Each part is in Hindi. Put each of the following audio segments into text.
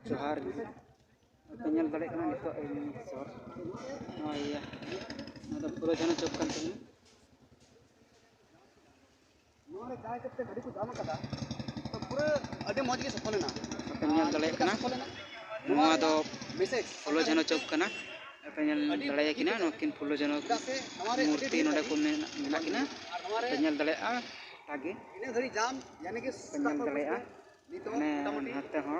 जोहार पेनल दाड़े कना नितो सर नया पूरा जन चौक कान तनी नोरे जाय करते घड़ी को जाम कदा तो पूरा अडे मौज के सफल ना पेनल दाड़े कना नोआ दो फुलो जन चौक कना पेनल दाड़े किना नोकिन फुलो जन मूर्ति नोडे को मेना किना पेनल दाड़े आगे इन घड़ी जाम यानी कि पेनल दाड़े ने हाथे हो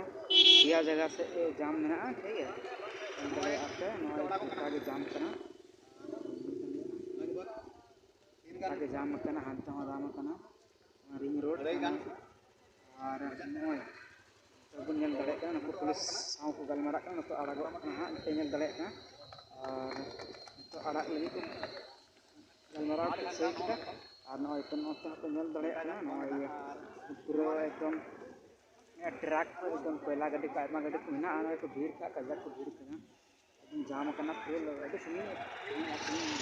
या जगह से जाम में ठीक है आते आगे जाम करना आगे जाम करना हाथे हो जाम करना रिंग रोड और बन नेल दाड़े नुकु पुलिस साव को गलमारा नुकु आड़ागो हाँ नेल दाड़े और आड़ा लगी को गलमारा सही किया और नय नेल दाड़े पूरा एकदम ट्रक एकदम कोयला गाड़ी का आयमा गाड़ी को मेना को भीड़ का कजा को भीड़ का एकदम जाम करना फुल अभी सुनी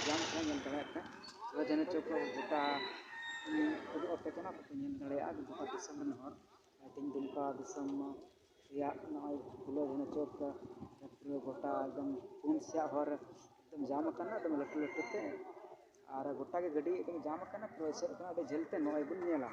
जाम का नेल दाड़े तो जन चौक गोटा ओटे कना तो नेल दाड़े गोटा दिसम हर तीन दुमका दिसम या नय फुलो जन चौक पूरा गोटा एकदम पुन से हर एकदम जाम करना एकदम लटू लटूते और गोटा के गाड़ी एकदम जाम करना पूरा से झेलते नय बन नेला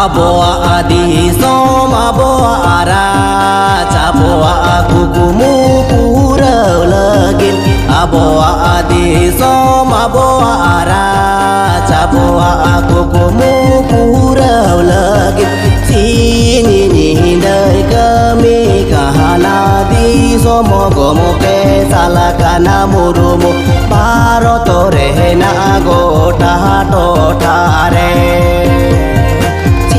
Aboa adi som aboa ara caboa aku kumu purau legin aboa adi som aboa ara caboa aku kumu purau legin sini ni dari kami kahana di somo gomo ke salakana murumu paro tore na gota totare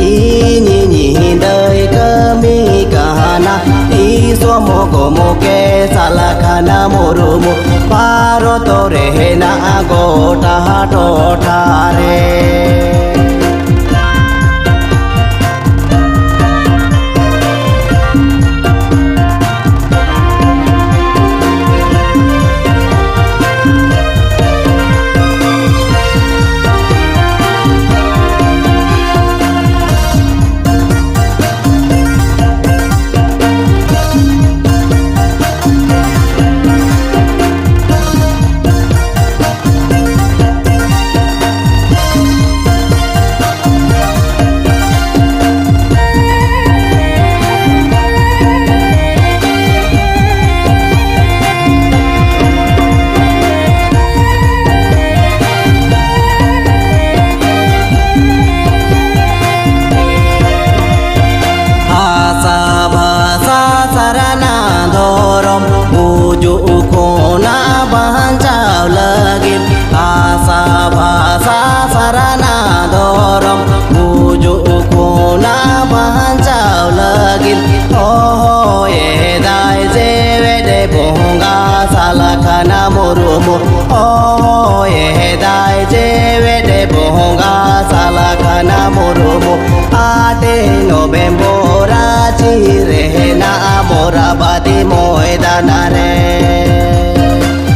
ini dari kami kahana iso mogo moke salakana murumu paro tore na agota totare Oh ye dai jewe de bonga salakana murumu ade November chire na morabadi moidanare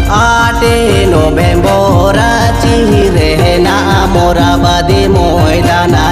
ade November chire na morabadi moidana